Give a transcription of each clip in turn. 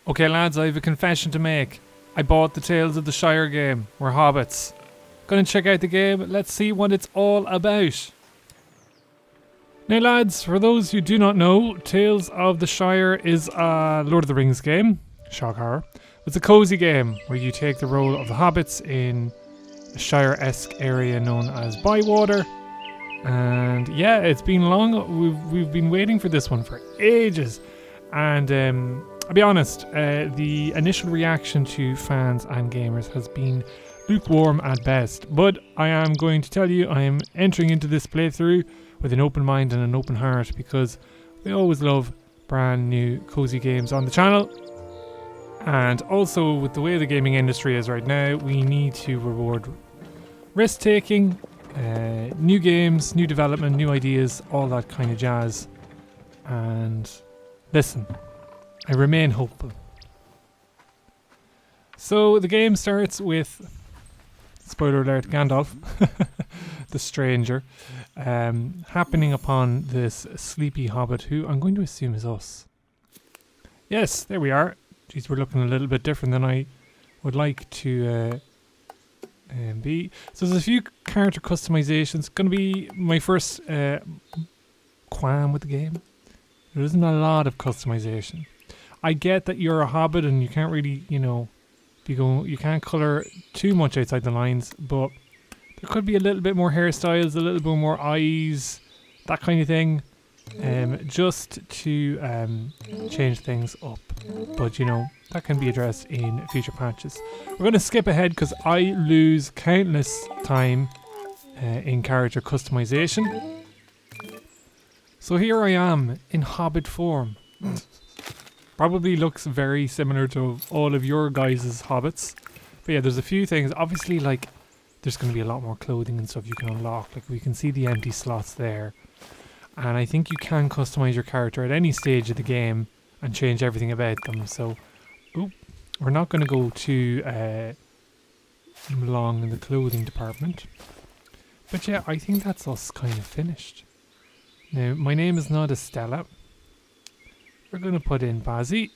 Okay lads, I have a confession to make. I bought the Tales of the Shire game. We're hobbits. Gonna check out the game, let's see what it's all about. Now lads, for those who do not know, Tales of the Shire is a Lord of the Rings game. Shock horror. It's a cozy game where you take the role of the hobbits in a Shire-esque area known as Bywater. And yeah, it's been long. We've been waiting for this one for ages. And I'll be honest, the initial reaction to fans and gamers has been lukewarm at best. But I am going to tell you, I am entering into this playthrough with an open mind and an open heart, because we always love brand new cozy games on the channel. And also, with the way the gaming industry is right now, we need to reward risk-taking, new games, new development, new ideas, all that kind of jazz. And listen, I remain hopeful. So the game starts with, spoiler alert, Gandalf, the stranger, happening upon this sleepy hobbit who I'm going to assume is us. Yes, there we are. Geez, we're looking a little bit different than I would like to be. So there's a few character customizations. Going to be my first qualm with the game. There isn't a lot of customization. I get that you're a hobbit and you can't really, you can't colour too much outside the lines, but there could be a little bit more hairstyles, a little bit more eyes, that kind of thing. Just to change things up, but that can be addressed in future patches. We're going to skip ahead because I lose countless time in character customization. So here I am in hobbit form. Probably looks very similar to all of your guys' hobbits, but yeah, there's a few things. Obviously, like, there's going to be a lot more clothing and stuff you can unlock. Like, we can see the empty slots there. And I think you can customize your character at any stage of the game and change everything about them. So, we're not going to go too long in the clothing department. But yeah, I think that's us kind of finished. Now, my name is not Estella. We're going to put in Bazzy.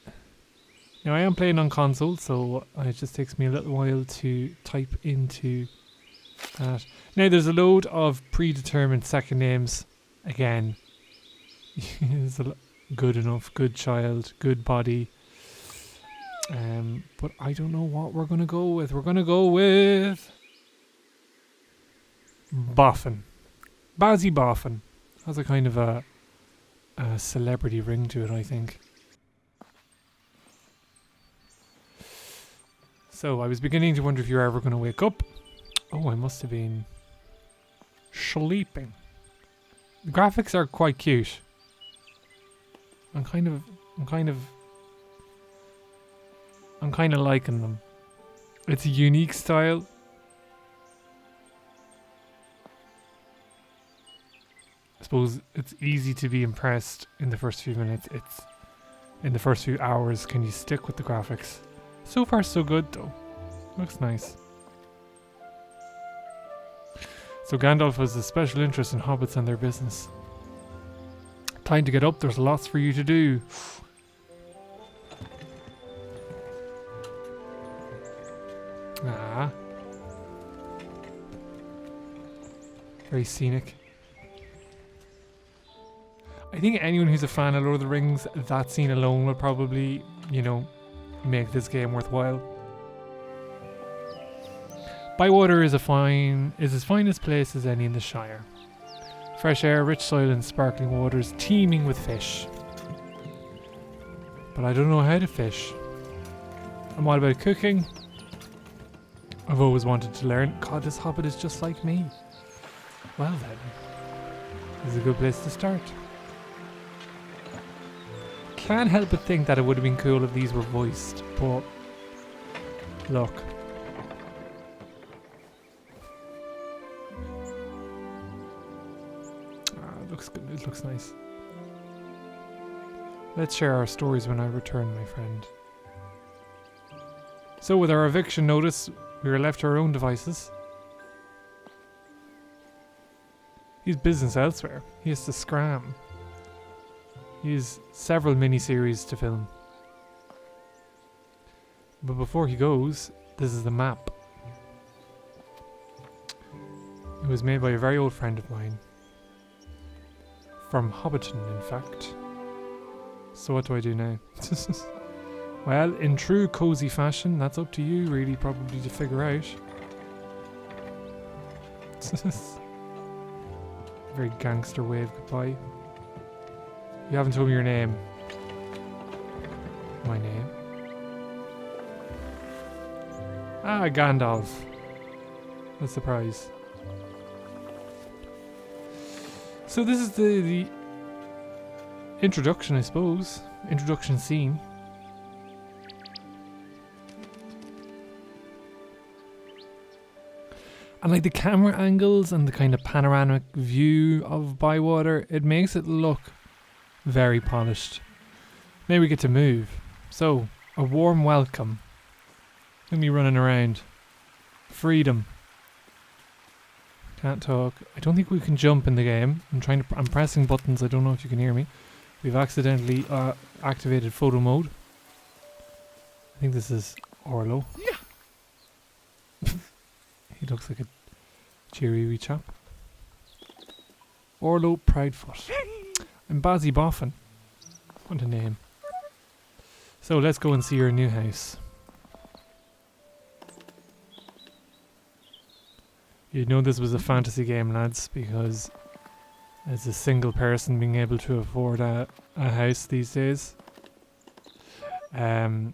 Now, I am playing on console, so it just takes me a little while to type into that. Now, there's a load of predetermined second names. Again, it's good enough, good child, good body. But I don't know what we're going to go with. We're going to go with Boffin. Bazzy Boffin. Has a kind of a celebrity ring to it, I think. So I was beginning to wonder if you're ever going to wake up. Oh, I must have been sleeping. The graphics are quite cute. I'm kind of liking them. It's a unique style. I suppose it's easy to be impressed in the first few minutes. It's in the first few hours. Can you stick with the graphics? So far, so good though. Looks nice. So Gandalf has a special interest in hobbits and their business. Time to get up, there's lots for you to do. Ah. Very scenic. I think anyone who's a fan of Lord of the Rings, that scene alone will probably, make this game worthwhile. Bywater is as fine a place as any in the Shire. Fresh air, rich soil and sparkling waters teeming with fish. But I don't know how to fish. I'm all about cooking. I've always wanted to learn. God, this hobbit is just like me. Well then, this is a good place to start. Can't help but think that it would have been cool if these were voiced, but look. It looks good. It looks nice. Let's share our stories when I return, my friend. So with our eviction notice, we were left to our own devices. He's business elsewhere. He has to scram. He has several mini-series to film. But before he goes, this is the map. It was made by a very old friend of mine. From Hobbiton, in fact. So what do I do now? Well, in true cosy fashion, that's up to you really probably to figure out. Very gangster way of goodbye. You haven't told me your name. My name? Ah, Gandalf. That's the prize. So this is the introduction, I suppose. Introduction scene. And like the camera angles and the kind of panoramic view of Bywater, it makes it look very polished. Maybe we get to move. So, a warm welcome. Look at me running around. Freedom. Can't talk. I don't think we can jump in the game. I'm pressing buttons. I don't know if you can hear me. We've accidentally activated photo mode. I think this is Orlo. Yeah. He looks like a cheery wee chap. Orlo Proudfoot. I'm Bazzy Boffin. What a name. So let's go and see your new house. You'd know this was a fantasy game, lads, because as a single person being able to afford a house these days. I'm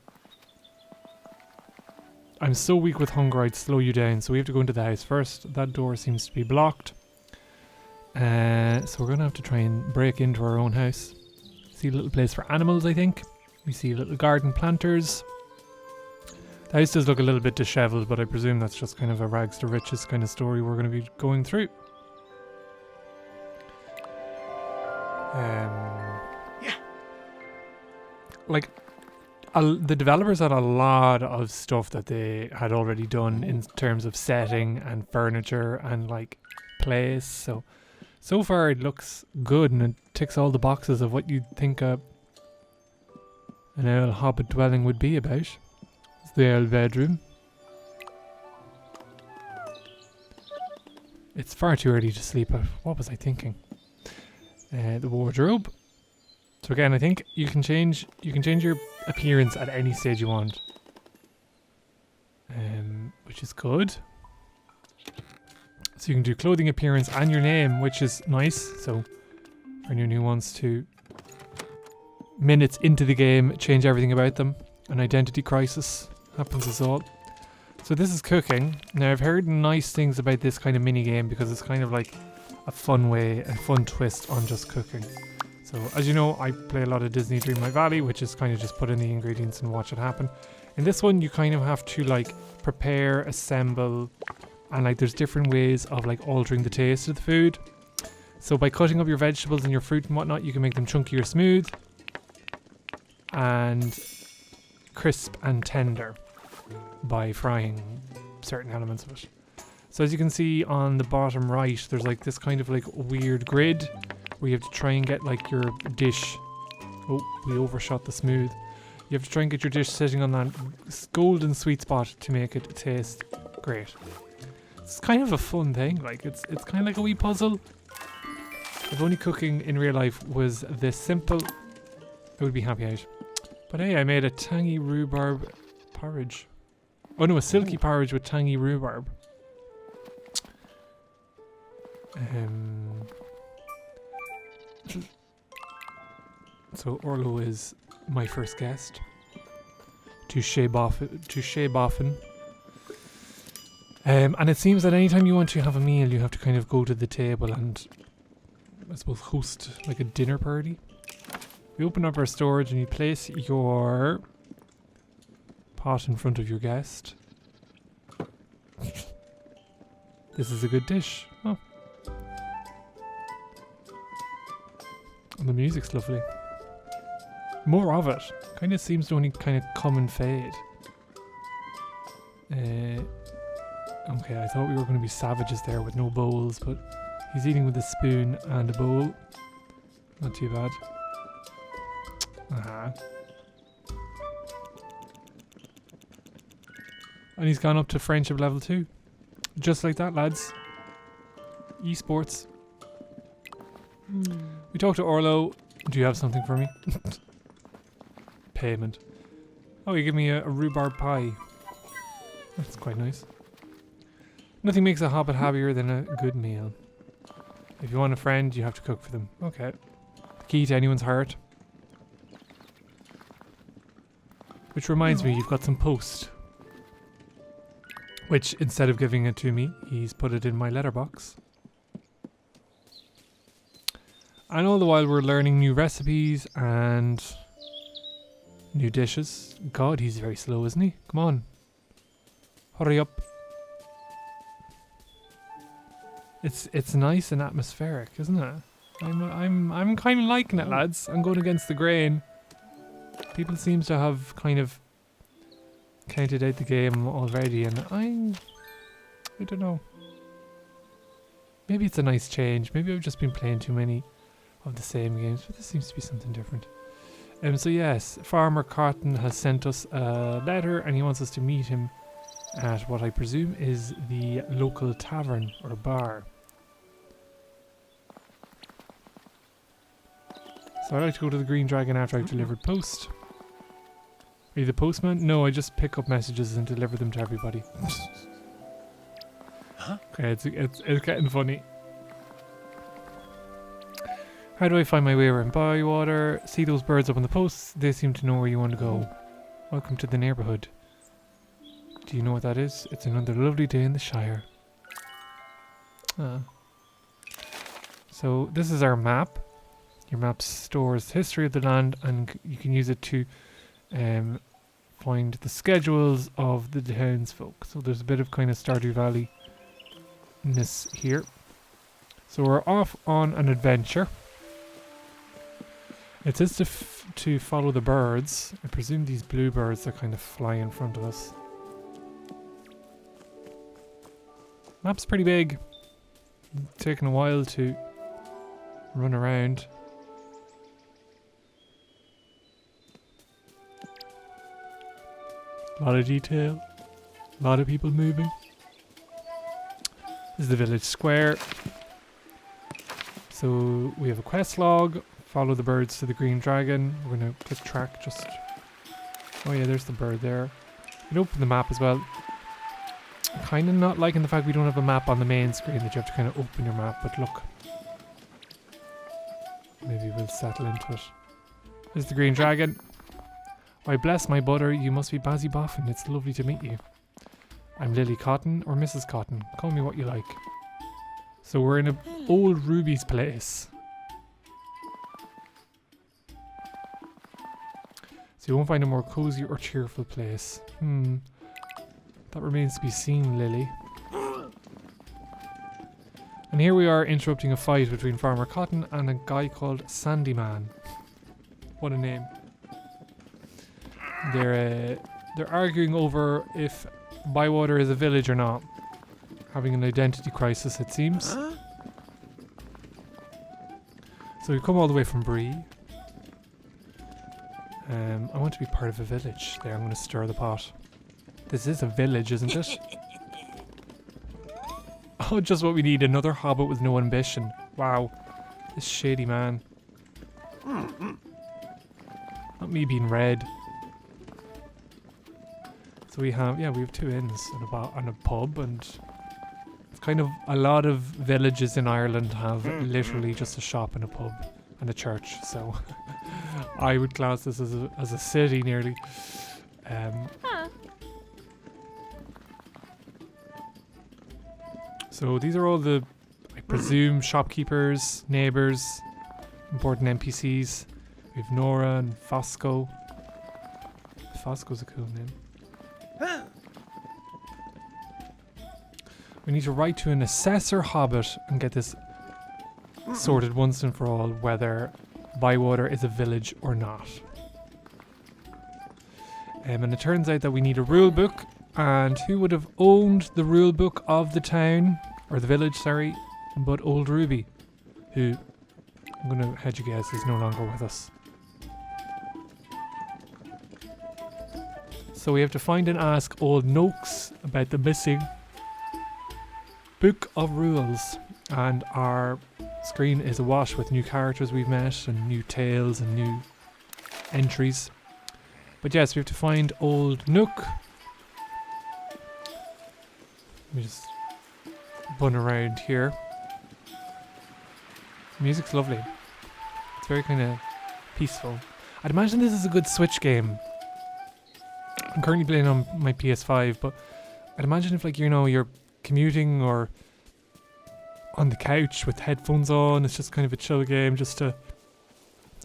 so weak with hunger I'd slow you down, so we have to go into the house first. That door seems to be blocked. So we're going to have to try and break into our own house. See a little place for animals, I think. We see little garden planters. The house does look a little bit dishevelled, but I presume that's just kind of a rags to riches kind of story we're going to be going through. Yeah. Like, the developers had a lot of stuff that they had already done in terms of setting and furniture and like place. So far it looks good and it ticks all the boxes of what you'd think an old Hobbit dwelling would be about. It's the old bedroom. It's far too early to sleep. What was I thinking? The wardrobe. So again, I think you can change your appearance at any stage you want, which is good. So you can do clothing, appearance, and your name, which is nice. So for anyone who wants to, minutes into the game, change everything about them. An identity crisis happens as all. So this is cooking. Now I've heard nice things about this kind of mini game because it's kind of like a fun twist on just cooking. So as you know, I play a lot of Disney Dreamlight Valley, which is kind of just put in the ingredients and watch it happen. In this one, you kind of have to like prepare, assemble, and like there's different ways of like altering the taste of the food. So by cutting up your vegetables and your fruit and whatnot, you can make them chunky or smooth and crisp and tender by frying certain elements of it. So as you can see on the bottom right, there's like this kind of like weird grid where you have to try and get like your dish. Oh, we overshot the smooth. You have to try and get your dish sitting on that golden sweet spot to make it taste great. It's kind of a fun thing. Like it's kind of like a wee puzzle. If only cooking in real life was this simple, I would be happy out. But hey, I made a tangy rhubarb porridge. Oh no, a silky porridge with tangy rhubarb. So Orlo is my first guest. Touché Boffin. And it seems that anytime you want to have a meal, you have to kind of go to the table and, I suppose, host like a dinner party. We open up our storage and you place your pot in front of your guest. This is a good dish. Oh. And the music's lovely. More of it. Kind of seems to only kind of come and fade. Okay, I thought we were going to be savages there with no bowls, but he's eating with a spoon and a bowl. Not too bad. And he's gone up to friendship level 2. Just like that, lads. Esports. We talked to Orlo. Do you have something for me? Payment. Oh, you give me a rhubarb pie. That's quite nice. Nothing makes a hobbit happier than a good meal. If you want a friend, you have to cook for them. Okay. The key to anyone's heart. Which reminds me, you've got some post. Which, instead of giving it to me, he's put it in my letterbox. And all the while we're learning new recipes and new dishes. God, he's very slow, isn't he? Come on. Hurry up. It's nice and atmospheric, isn't it? I'm kind of liking it, lads. I'm going against the grain. People seem to have kind of counted out the game already, and I don't know. Maybe it's a nice change. Maybe I've just been playing too many of the same games, but this seems to be something different. So yes, Farmer Cotton has sent us a letter, and he wants us to meet him at what I presume is the local tavern or bar. So I like to go to the Green Dragon after I've delivered post. Are you the postman? No, I just pick up messages and deliver them to everybody. Huh? Okay, it's getting funny. How do I find my way around Bywater? See those birds up on the posts? They seem to know where you want to go. Welcome to the neighbourhood. Do you know what that is? It's another lovely day in the Shire. So this is our map. Your map stores history of the land, and you can use it to find the schedules of the townsfolk. So there's a bit of kind of Stardew Valley-ness here. So we're off on an adventure. It says to follow the birds. I presume these bluebirds that kind of fly in front of us. Map's pretty big. It's taking a while to run around. A lot of detail. A lot of people moving. This is the village square. So we have a quest log. Follow the birds to the Green Dragon. We're going to click track just... Oh yeah, there's the bird there. We can open the map as well. Kind of not liking the fact we don't have a map on the main screen, that you have to kind of open your map, but look. Maybe we'll settle into it. There's the Green Dragon. Why bless my butter, you must be Bazzy Boffin. It's lovely to meet you. I'm Lily Cotton or Mrs. Cotton. Call me what you like. So we're in a old Ruby's place. So you won't find a more cozy or cheerful place. That remains to be seen, Lily. And here we are interrupting a fight between Farmer Cotton and a guy called Sandyman. What a name. They're arguing over if Bywater is a village or not. Having an identity crisis, it seems. So we've come all the way from Bree. I want to be part of a village. There, I'm going to stir the pot. This is a village, isn't it? Oh, just what we need. Another hobbit with no ambition. Wow. This shady man. Not me being red. So we have 2 inns and a pub, and it's kind of a lot of villages in Ireland have literally just a shop and a pub and a church. So I would class this as a city nearly. So these are all the, I presume, shopkeepers, neighbours, important NPCs. We have Nora and Fosco. Fosco's a cool name. We need to write to an assessor hobbit and get this sorted once and for all, whether Bywater is a village or not. And it turns out that we need a rule book, and who would have owned the rule book of the town, or the village, sorry, but old Ruby, who, I'm going to hedge a guess, is no longer with us. So we have to find and ask old Noakes about the missing Book of Rules. And our screen is awash with new characters we've met and new tales and new entries. But yes, we have to find old Nook. Let me just bun around here. Music's lovely. It's very kind of peaceful. I'd imagine this is a good Switch game. I'm currently playing on my PS5, but I'd imagine if, like, you know, you're commuting or on the couch with headphones on, it's just kind of a chill game just to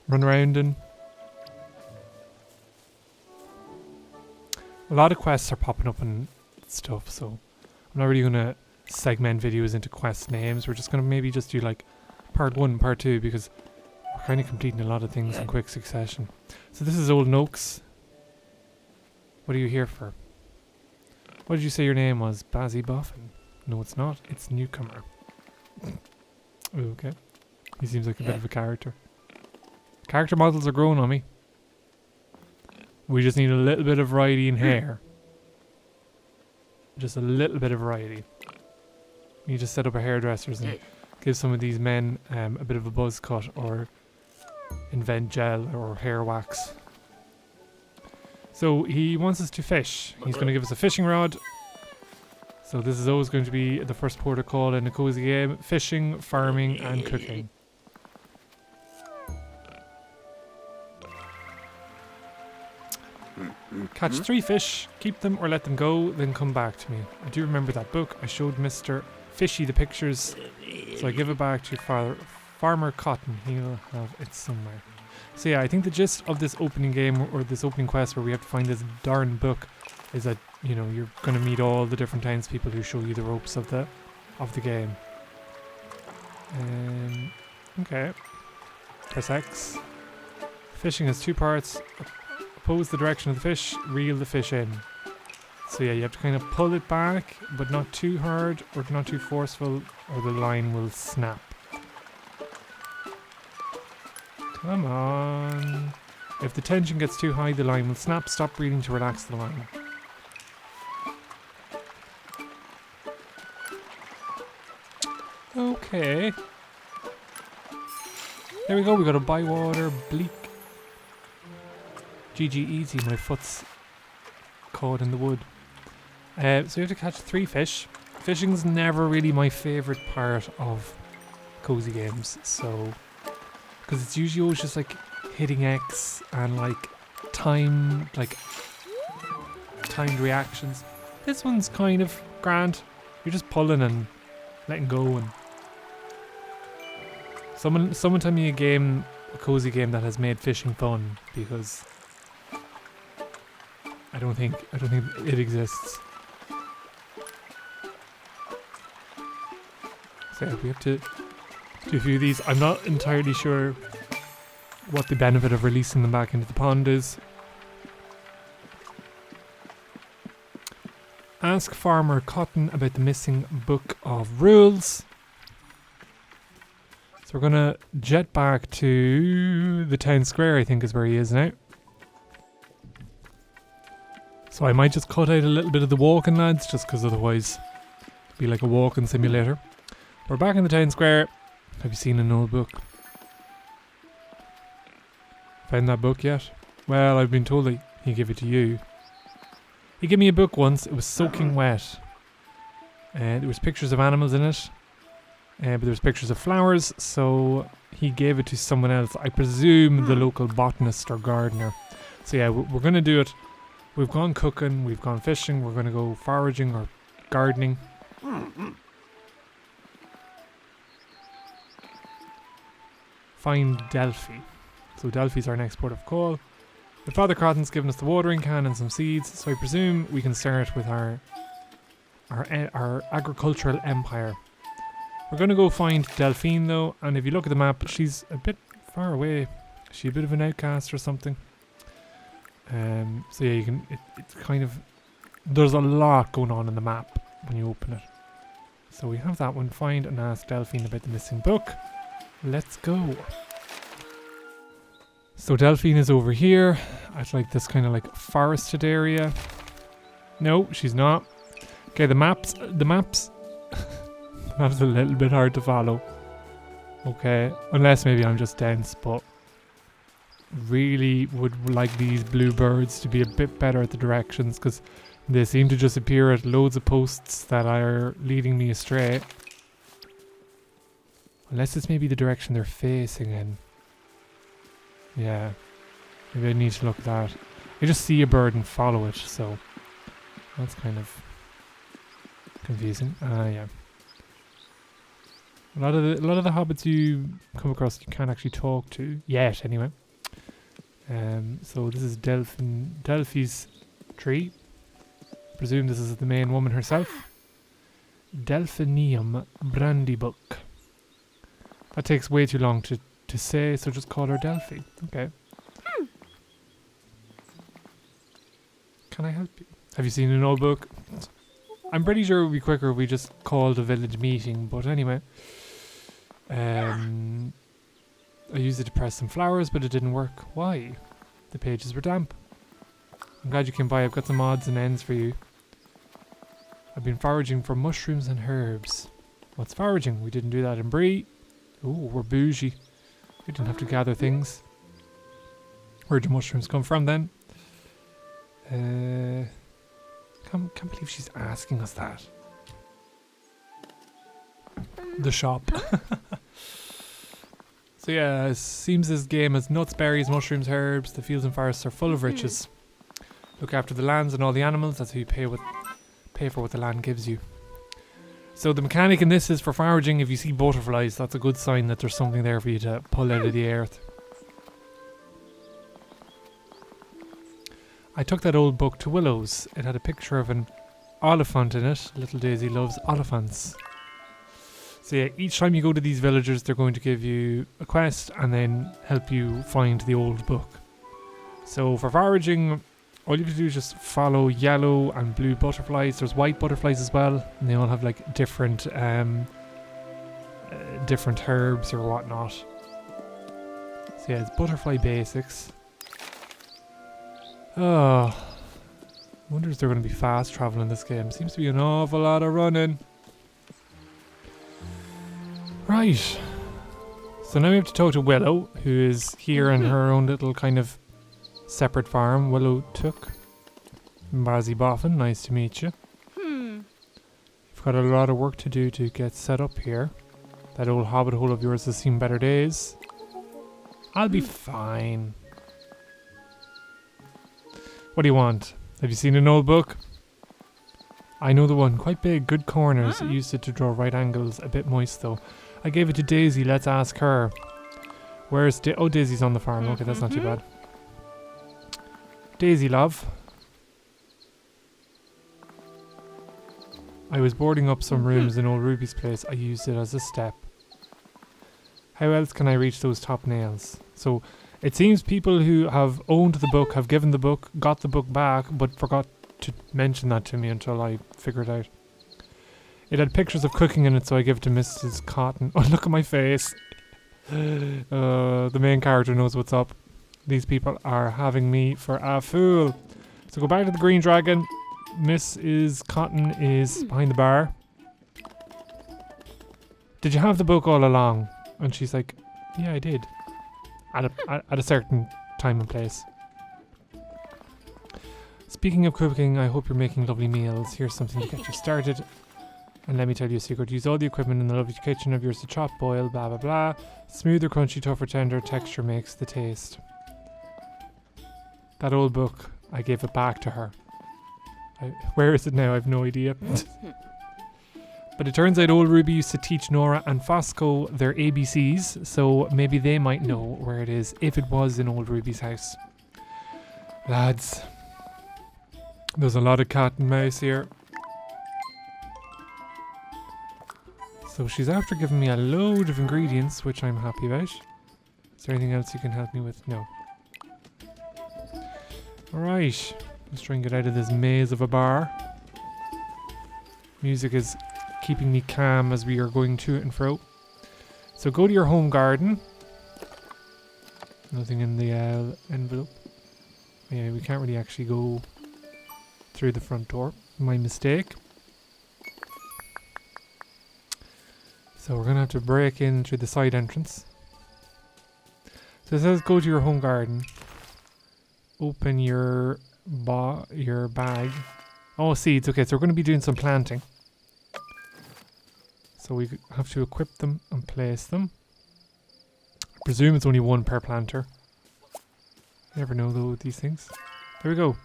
run around in. A lot of quests are popping up and stuff, so I'm not really going to segment videos into quest names. We're just going to maybe just do like part 1 and part 2 because we're kind of completing a lot of things in quick succession. So this is old Noakes. What are you here for? What did you say your name was? Bazzy Boffin? No, it's not. It's Newcomer. Okay. He seems like a bit of a character. Character models are growing on me. We just need a little bit of variety in hair. Just a little bit of variety. We need to set up a hairdressers and give some of these men a bit of a buzz cut or invent gel or hair wax. So he wants us to fish. He's going to give us a fishing rod. So this is always going to be the first port of call in a cozy game. Fishing, farming and cooking. Catch 3 fish, keep them or let them go, then come back to me. I do remember that book. I showed Mr. Fishy the pictures, so I give it back to Farmer Cotton. He'll have it somewhere. So yeah, I think the gist of this opening game or this opening quest where we have to find this darn book is that, you know, you're going to meet all the different townspeople who show you the ropes of the game. Okay. Press X. Fishing has 2 parts. Oppose the direction of the fish, reel the fish in. So yeah, you have to kind of pull it back, but not too hard or not too forceful, or the line will snap. Come on. If the tension gets too high, the line will snap. Stop reeling to relax the line. Okay. There we go, we got a Bywater bleak. GG easy, my foot's caught in the wood. So you have to catch 3 fish. Fishing's never really my favourite part of cozy games, so because it's usually always just like hitting X and like timed reactions. This one's kind of grand. You're just pulling and letting go, and someone tell me a cozy game that has made fishing fun, because I don't think it exists. So yeah, we have to do a few of these. I'm not entirely sure what the benefit of releasing them back into the pond is. Ask Farmer Cotton about the missing Book of Rules. So we're gonna jet back to the town square, I think is where he is now. So I might just cut out a little bit of the walking, lads, just because otherwise it'd be like a walking simulator. We're back in the town square. Have you seen an old book? Found that book yet? Well, I've been told that he gave it to you. He gave me a book once. It was soaking wet. There was pictures of animals in it. But there was pictures of flowers, so he gave it to someone else. I presume the local botanist or gardener. So yeah, we're going to do it. We've gone cooking, we've gone fishing, we're going to go foraging or gardening. Find Delphi. So Delphi's our next port of call. But Father Cotton's given us the watering can and some seeds, so I presume we can start with our agricultural empire. We're going to go find Delphine though, and if you look at the map, she's a bit far away. Is she a bit of an outcast or something? So yeah, you can. It's kind of. There's a lot going on in the map when you open it. So we have that one. Find and ask Delphine about the missing book. Let's go. So Delphine is over here at like this kind of like forested area. No, she's not. Okay, the maps. The map's a little bit hard to follow. Okay, unless maybe I'm just dense, but really would like these blue birds to be a bit better at the directions, because they seem to just appear at loads of posts that are leading me astray. Unless it's maybe the direction they're facing in. Yeah, maybe I need to look at that. I just see a bird and follow it, so that's kind of confusing. Yeah. A lot of the hobbits you come across you can't actually talk to yet, anyway. So this is Delphi's tree. Presume this is the main woman herself. Delphinium brandybuck. That takes way too long to say, so just call her Delphi. Okay. Can I help you? Have you seen an old book? I'm pretty sure it would be quicker if we just called a village meeting, but anyway. I used it to press some flowers, but it didn't work. Why? The pages were damp. I'm glad you came by. I've got some odds and ends for you. I've been foraging for mushrooms and herbs. What's foraging? We didn't do that in Bree. Ooh, we're bougie. We didn't have to gather things. Where'd the mushrooms come from then? Can't believe she's asking us that. The shop. So yeah, it seems this game has nuts, berries, mushrooms, herbs. The fields and forests are full of riches. Look after the lands and all the animals. That's how you pay for what the land gives you. So the mechanic in this is for foraging. If you see butterflies, that's a good sign that there's something there for you to pull out of the earth. I took that old book to Willow's. It had a picture of an oliphant in it. Little Daisy loves oliphants. So yeah, each time you go to these villagers, they're going to give you a quest and then help you find the old book. So for foraging, all you have to do is just follow yellow and blue butterflies. There's white butterflies as well, and they all have like different herbs or whatnot. So yeah, it's butterfly basics. Oh, I wonder if they're going to be fast travel in this game. Seems to be an awful lot of running. Right. So now we have to talk to Willow, who is here in her own little kind of separate farm. Willow took. Bazzy Boffin, nice to meet you. You've got a lot of work to do to get set up here. That old hobbit hole of yours has seen better days. I'll be fine. What do you want? Have you seen an old book? I know the one. Quite big, good corners. It used it to draw right angles. A bit moist though. I gave it to Daisy. Let's ask her. Where's oh, Daisy's on the farm. Okay, that's not too bad. Daisy, love. I was boarding up some rooms in old Ruby's place. I used it as a step. How else can I reach those top nails? So it seems people who have owned the book, have given the book, got the book back, but forgot to mention that to me until I figured it out. It had pictures of cooking in it, so I gave it to Mrs. Cotton. Oh, look at my face. The main character knows what's up. These people are having me for a fool. So go back to the Green Dragon. Mrs. Cotton is behind the bar. Did you have the book all along? And she's like, yeah, I did. At a certain time and place. Speaking of cooking, I hope you're making lovely meals. Here's something to get you started. And let me tell you a secret. Use all the equipment in the lovely kitchen of yours to chop, boil, blah, blah, blah. Smoother, crunchy, tougher, tender. Texture makes the taste. That old book, I gave it back to her. Where is it now? I have no idea. But it turns out old Ruby used to teach Nora and Fosco their ABCs, so maybe they might know where it is, if it was in old Ruby's house. Lads, there's a lot of cat and mouse here. So she's after giving me a load of ingredients, which I'm happy about. Is there anything else you can help me with? No. Alright, let's try and get out of this maze of a bar. Music is keeping me calm as we are going to and fro. So go to your home garden. Nothing in the envelope. Yeah, we can't really actually go through the front door. My mistake. So we're going to have to break in through the side entrance. So it says go to your home garden. Open your bag. Oh, seeds. Okay, so we're going to be doing some planting. So we have to equip them and place them. I presume it's only one per planter. You never know though with these things. There we go.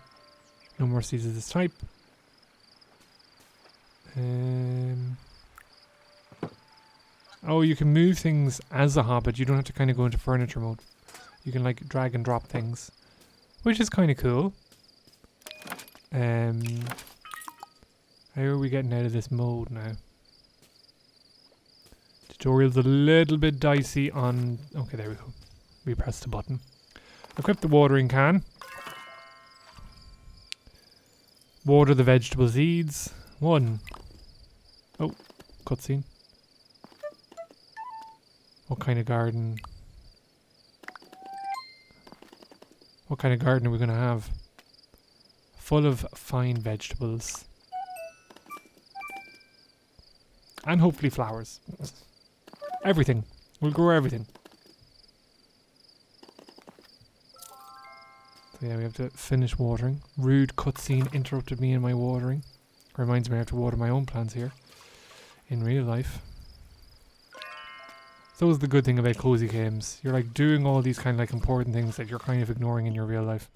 No more seeds of this type. Oh, you can move things as a hobbit. You don't have to kind of go into furniture mode. You can like drag and drop things, which is kind of cool. How are we getting out of this mode now? Tutorial's a little bit dicey on... Okay, there we go. We pressed the button. Equip the watering can. Water the vegetable seeds. 1. Oh, cutscene. What kind of garden? What kind of garden are we going to have? Full of fine vegetables. And hopefully flowers. Everything. We'll grow everything. So yeah, we have to finish watering. Rude cutscene interrupted me in my watering. Reminds me I have to water my own plants here. In real life. So is the good thing about cozy games. You're like doing all these kind of like important things that you're kind of ignoring in your real life.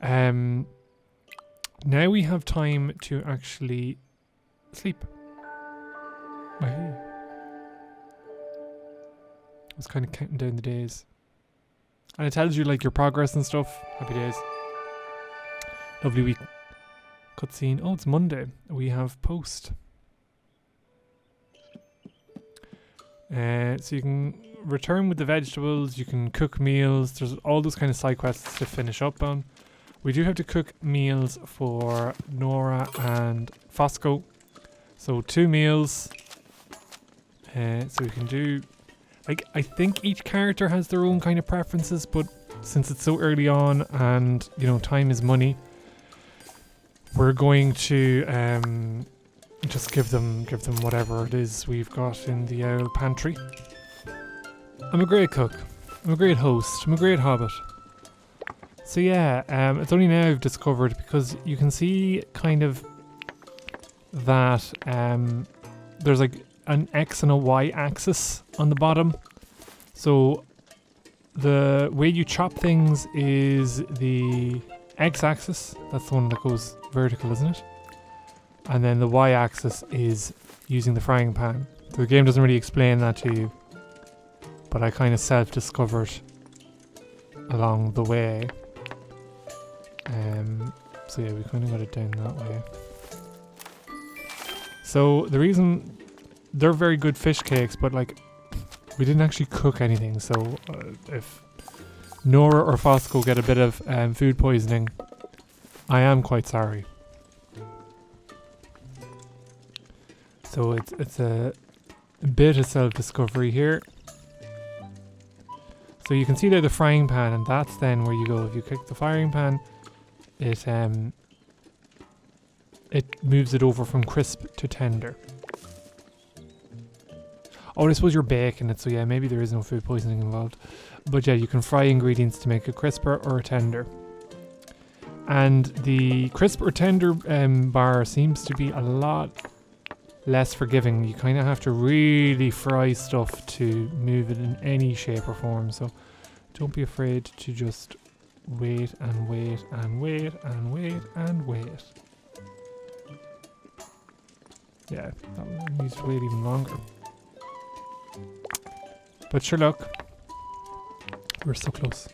Now we have time to actually sleep. I was kind of counting down the days. And it tells you like your progress and stuff. Happy days. Lovely week. Cutscene. Oh, it's Monday. We have post. So you can return with the vegetables. You can cook meals. There's all those kind of side quests to finish up on. We do have to cook meals for Nora and Fosco. So 2 meals. So we can do... Like, I think each character has their own kind of preferences, but since it's so early on and, you know, time is money, we're going to just give them whatever it is we've got in the owl pantry. I'm a great cook. I'm a great host. I'm a great hobbit. So yeah, it's only now I've discovered, because you can see kind of that there's like an X and a Y axis on the bottom. So the way you chop things is the X axis. That's the one that goes vertical, isn't it? And then the Y axis is using the frying pan. So the game doesn't really explain that to you, but I kind of self-discovered along the way. So yeah, we kind of got it down that way. So the reason they're very good fish cakes, but like we didn't actually cook anything. So if Nora or Fosco get a bit of food poisoning, I am quite sorry. So it's a bit of self-discovery here. So you can see there the frying pan, and that's then where you go. If you click the frying pan, it moves it over from crisp to tender. Oh, I suppose you're baking it, so yeah, maybe there is no food poisoning involved. But yeah, you can fry ingredients to make it crisper or tender. And the crisp or tender bar seems to be a lot less forgiving. You kind of have to really fry stuff to move it in any shape or form. So don't be afraid to just wait and wait and wait and wait and wait. Yeah, that one needs to wait even longer. But sure, look, we're so close.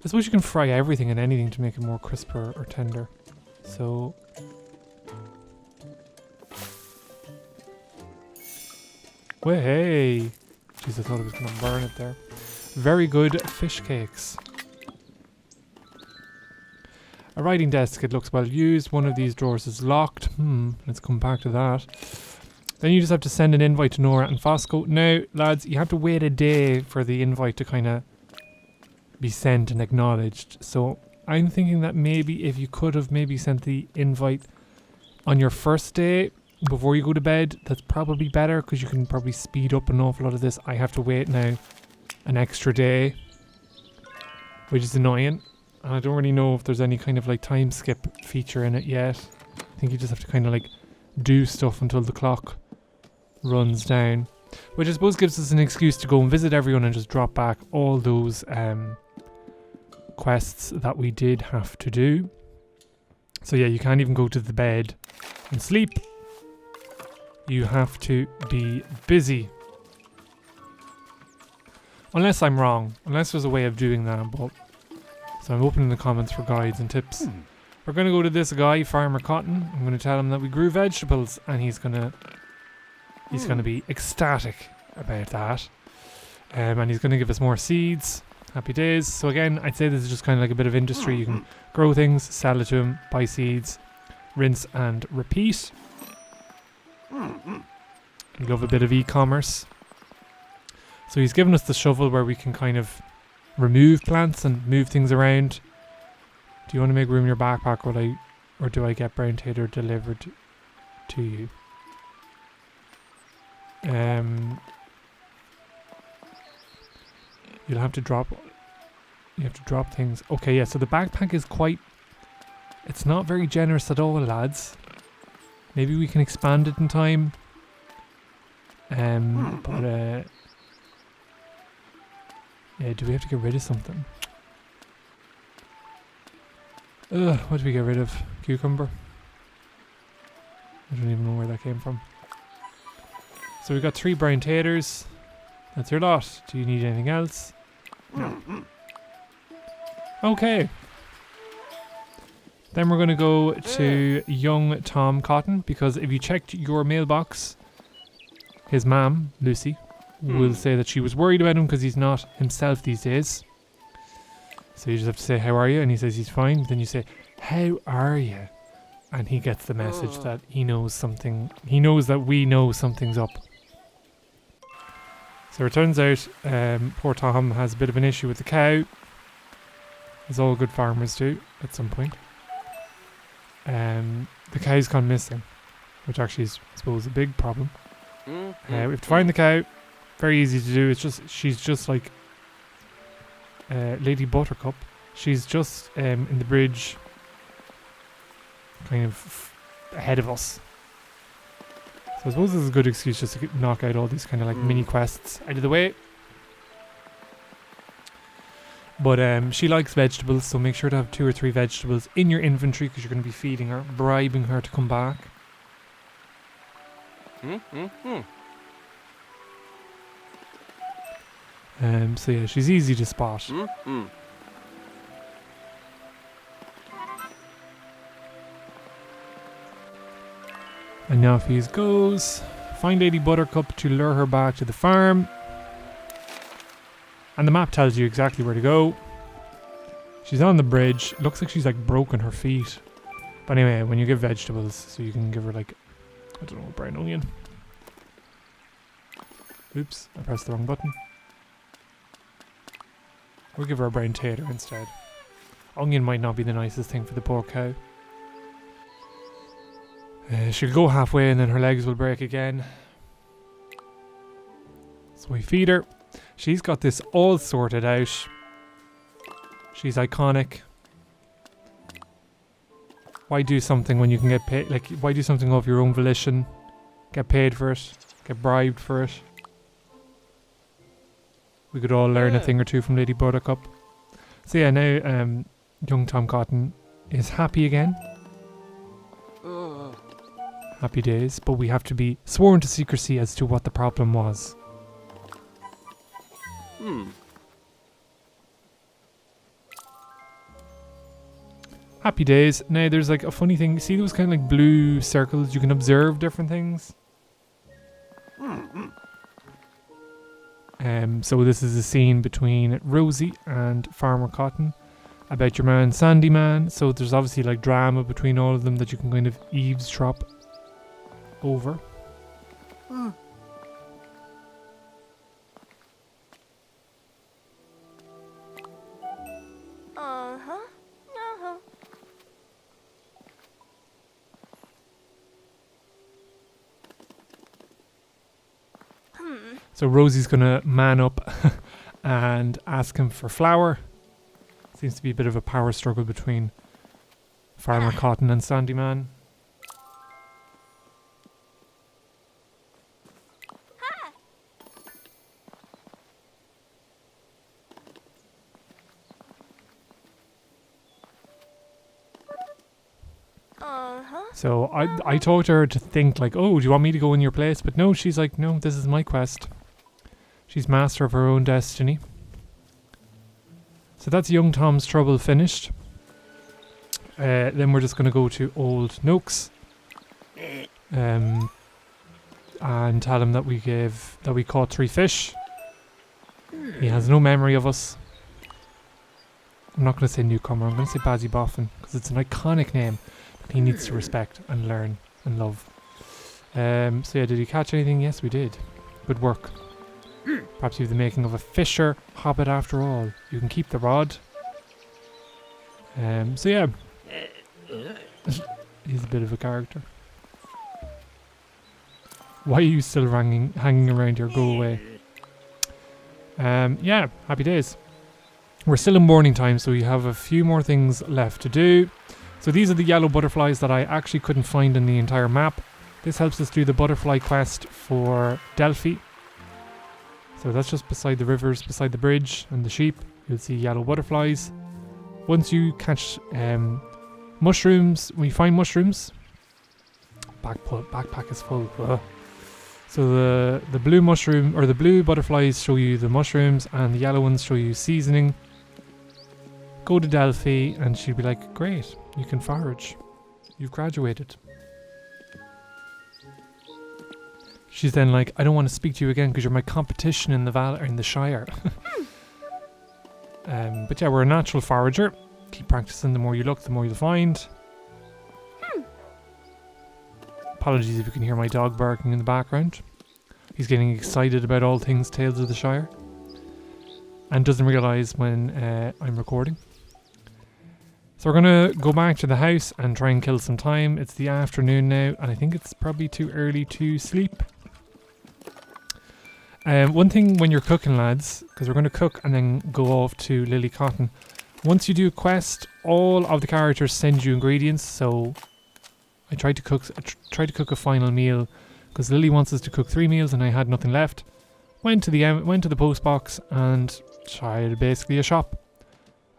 I suppose you can fry everything and anything to make it more crisper or tender. So well, hey, jeez, I thought I was gonna burn it there. Very good fish cakes. A writing desk, it looks well used. One of these drawers is locked. Let's come back to that. Then you just have to send an invite to Nora and Fosco. Now, lads, you have to wait a day for the invite to kind of be sent and acknowledged. So I'm thinking that maybe if you could have maybe sent the invite on your first day before you go to bed, that's probably better because you can probably speed up an awful lot of this. I have to wait now an extra day, which is annoying. And I don't really know if there's any kind of like time skip feature in it yet. I think you just have to kind of like do stuff until the clock runs down, which I suppose gives us an excuse to go and visit everyone and just drop back all those quests that we did have to do. So yeah, you can't even go to the bed and sleep. You have to be busy. Unless I'm wrong. Unless there's a way of doing that. But so I'm opening the comments for guides and tips. We're going to go to this guy, Farmer Cotton. I'm going to tell him that we grew vegetables, and he's going to be ecstatic about that. And he's going to give us more seeds. Happy days. So again, I'd say this is just kind of like a bit of industry. You can grow things, sell it to him, buy seeds, rinse and repeat. We love a bit of e-commerce. So he's given us the shovel where we can kind of remove plants and move things around. Do you want to make room in your backpack or do I get brown tater delivered to you? You have to drop things. Okay, yeah, so the backpack is it's not very generous at all, lads. Maybe we can expand it in time. But yeah, do we have to get rid of something? What do we get rid of? Cucumber? I don't even know where that came from. So we got 3 brown taters. That's your lot. Do you need anything else? No. Okay. Then we're going to go to young Tom Cotton, because if you checked your mailbox, his mom, Lucy, will say that she was worried about him because he's not himself these days. So you just have to say, how are you? And he says he's fine. Then you say, how are you? And he gets the message that he knows something. He knows that we know something's up. So it turns out poor Tom has a bit of an issue with the cow, as all good farmers do at some point. The cow's gone missing, which actually is, I suppose, a big problem. We have to find the cow. Very easy to do. She's just like Lady Buttercup. She's just in the bridge, kind of ahead of us. So I suppose this is a good excuse just to knock out all these kind of like mini quests out of the way. But she likes vegetables, so make sure to have 2 or 3 vegetables in your inventory because you're going to be feeding her, bribing her to come back. So yeah, she's easy to spot. And now if he goes, find Lady Buttercup to lure her back to the farm. And the map tells you exactly where to go. She's on the bridge. Looks like she's like broken her feet. But anyway, when you give vegetables, so you can give her like, I don't know, a brown onion. Oops, I pressed the wrong button. We'll give her a brown tater instead. Onion might not be the nicest thing for the poor cow. She'll go halfway and then her legs will break again. So we feed her. She's got this all sorted out. She's iconic. Why do something when you can get paid? Like, why do something of your own volition? Get paid for it. Get bribed for it. We could all learn a thing or two from Lady Buttercup. So yeah, now young Tom Cotton is happy again. Happy days, but we have to be sworn to secrecy as to what the problem was. Happy days. Now there's like a funny thing. See those kind of like blue circles? You can observe different things. So this is a scene between Rosie and Farmer Cotton about your man Sandy Man. So there's obviously like drama between all of them that you can kind of eavesdrop over. So Rosie's gonna man up and ask him for flour. Seems to be a bit of a power struggle between Farmer Cotton and Sandyman. So I told her to think like, oh, do you want me to go in your place? But no, she's like, no, this is my quest. She's master of her own destiny. So that's young Tom's trouble finished. Then we're just going to go to old Noakes. And tell him that we caught 3 fish. He has no memory of us. I'm not going to say newcomer, I'm going to say Bazzy Boffin, because it's an iconic name that he needs to respect and learn and love. So yeah, did you catch anything? Yes, we did. Good work. Perhaps you've the making of a fisher hobbit after all. You can keep the rod. So yeah. He's a bit of a character. Why are you still hanging around here? Go away. Yeah, happy days. We're still in morning time, so we have a few more things left to do. So these are the yellow butterflies that I actually couldn't find in the entire map. This helps us do the butterfly quest for Delphi. So that's just beside the rivers, beside the bridge and the sheep. You'll see yellow butterflies. Once you catch mushrooms, when you find mushrooms, backpack is full. Ugh. So the blue mushroom or the blue butterflies show you the mushrooms, and the yellow ones show you seasoning. Go to Delphi, and she'll be like, "Great, you can forage. You've graduated." She's then like, "I don't want to speak to you again because you're my competition in the Shire." But yeah, we're a natural forager. Keep practicing. The more you look, the more you'll find. Apologies if you can hear my dog barking in the background. He's getting excited about all things Tales of the Shire and doesn't realise when I'm recording. So we're going to go back to the house and try and kill some time. It's the afternoon now, and I think it's probably too early to sleep. One thing when you're cooking, lads, because we're going to cook and then go off to Lily Cotton. Once you do a quest, all of the characters send you ingredients. So I tried to cook a final meal because Lily wants us to cook 3 meals, and I had nothing left. Went to the post box and tried basically a shop.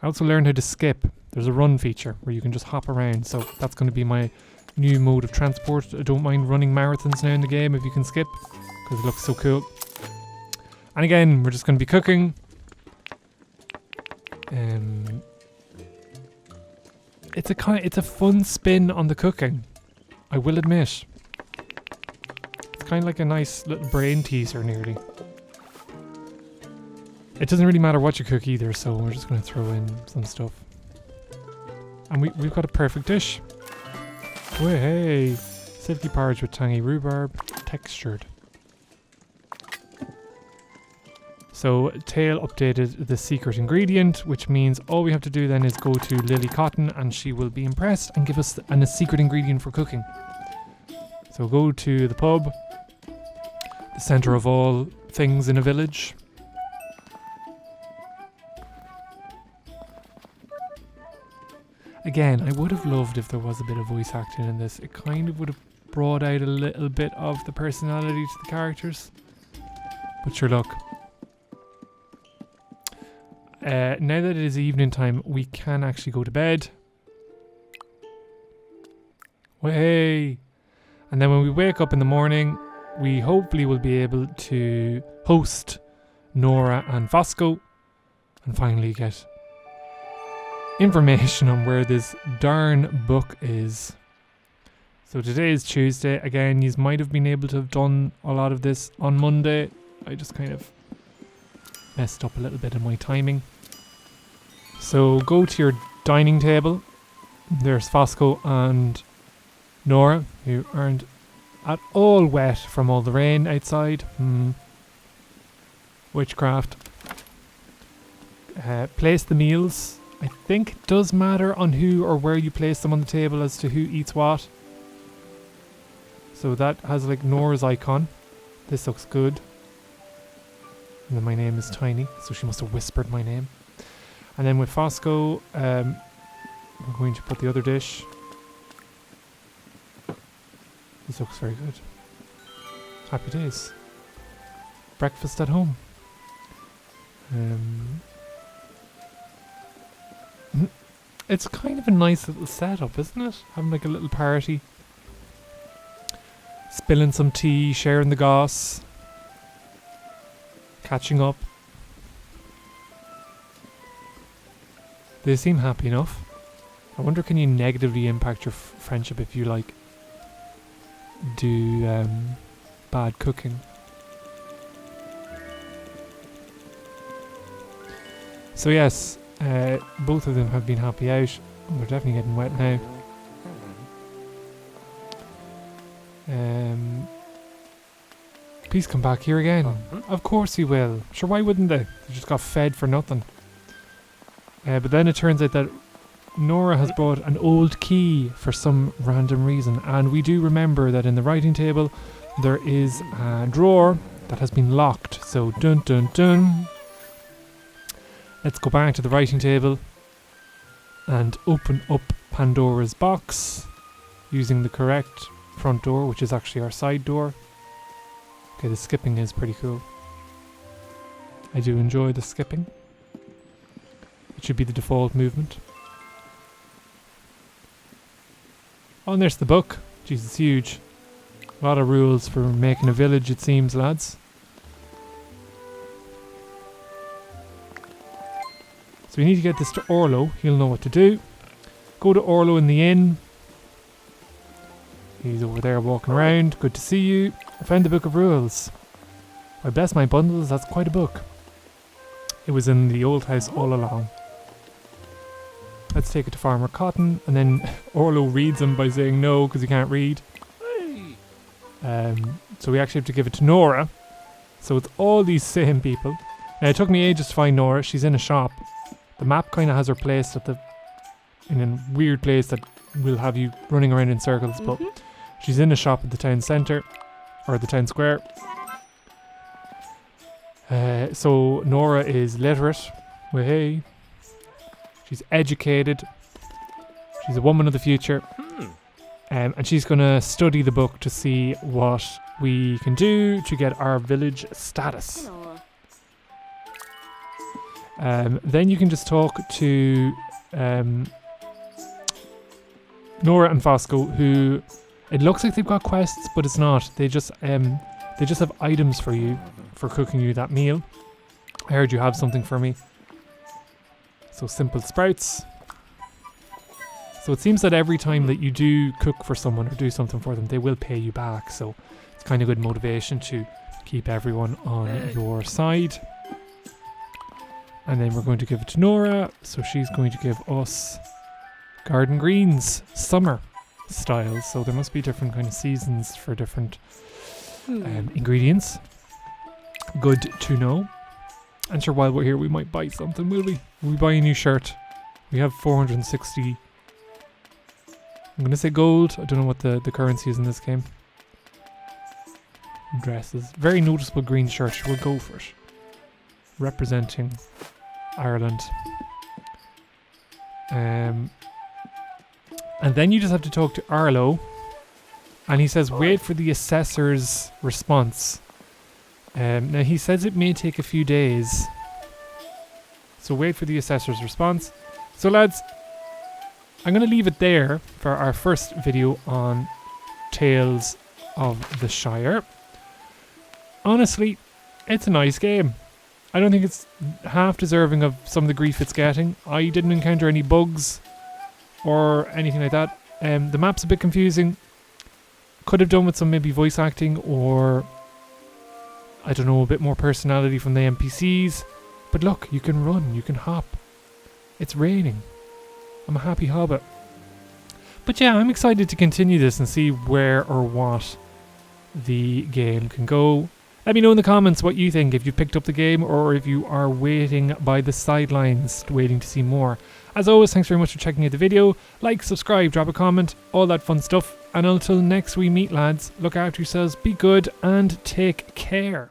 I also learned how to skip. There's a run feature where you can just hop around. So that's going to be my new mode of transport. I don't mind running marathons now in the game if you can skip, because it looks so cool. And again, we're just going to be cooking. It's a fun spin on the cooking, I will admit. It's kind of like a nice little brain teaser, nearly. It doesn't really matter what you cook either, so we're just going to throw in some stuff. And we've got a perfect dish. Oh, hey! Silky porridge with tangy rhubarb, textured. So Tail updated the secret ingredient, which means all we have to do then is go to Lily Cotton, and she will be impressed and give us a secret ingredient for cooking. So go to the pub, the centre of all things in a village. Again, I would have loved if there was a bit of voice acting in this. It kind of would have brought out a little bit of the personality to the characters. But sure, look. Now that it is evening time, we can actually go to bed. Way! And then when we wake up in the morning, we hopefully will be able to host Nora and Fosco and finally get information on where this darn book is. So today is Tuesday. Again, you might have been able to have done a lot of this on Monday. I just kind of messed up a little bit in my timing. So go to your dining table. There's Fosco and Nora, who aren't at all wet from all the rain outside. Witchcraft. Place the meals. I think it does matter on who or where you place them on the table as to who eats what. So that has like Nora's icon. This looks good. And then my name is Tiny, so she must have whispered my name. And then with Fosco, we're going to put the other dish. This looks very good. Happy days. Breakfast at home. It's kind of a nice little setup, isn't it? Having like a little party. Spilling some tea, sharing the goss. Catching up. They seem happy enough. I wonder, can you negatively impact your friendship if you like do bad cooking? So yes, both of them have been happy out. Oh, they're definitely getting wet now. Please come back here again. Of course he will. Sure, why wouldn't they? They just got fed for nothing. But then it turns out that Nora has brought an old key for some random reason, and we do remember that in the writing table there is a drawer that has been locked. So dun dun dun. Let's go back to the writing table and open up Pandora's box using the correct front door, which is actually our side door. Okay, the skipping is pretty cool. I do enjoy the skipping. It should be the default movement. Oh, and there's the book. Jeez, it's huge. A lot of rules for making a village, it seems, lads. So we need to get this to Orlo. He'll know what to do. Go to Orlo in the inn. He's over there walking around. Good to see you. I found the book of rules. Why, bless my bundles, that's quite a book. It was in the old house all along. Let's take it to Farmer Cotton, and then Orlo reads him by saying no because he can't read. So we actually have to give it to Nora. So it's all these same people. Now it took me ages to find Nora. She's in a shop. The map kind of has her placed at in a weird place that will have you running around in circles, but she's in a shop at the town centre, or the town square. So Nora is literate. Well, hey. She's educated. She's a woman of the future. And she's going to study the book to see what we can do to get our village status. Then you can just talk to Nora and Fosco, who it looks like they've got quests, but it's not. They just have items for you for cooking you that meal. I heard you have something for me. So simple sprouts. So it seems that every time that you do cook for someone or do something for them, they will pay you back. So it's kind of good motivation to keep everyone on your side. And then we're going to give it to Nora. So she's going to give us garden greens, summer style. So there must be different kind of seasons for different ingredients. Good to know. And sure, while we're here, we might buy something, will we? Will we buy a new shirt? We have 460. I'm going to say gold. I don't know what the currency is in this game. Dresses. Very noticeable green shirt. We'll go for it. Representing Ireland. And then you just have to talk to Arlo. And he says, wait for the assessor's response. Now he says it may take a few days. So wait for the assessor's response. So lads, I'm going to leave it there for our first video on Tales of the Shire. Honestly, it's a nice game. I don't think it's half deserving of some of the grief it's getting. I didn't encounter any bugs or anything like that. The map's a bit confusing. Could have done with some maybe voice acting or, I don't know, a bit more personality from the NPCs. But look, you can run, you can hop. It's raining. I'm a happy hobbit. But yeah, I'm excited to continue this and see where or what the game can go. Let me know in the comments what you think, if you picked up the game or if you are waiting by the sidelines, waiting to see more. As always, thanks very much for checking out the video. Like, subscribe, drop a comment, all that fun stuff. And until next we meet, lads, look after yourselves, be good, and take care.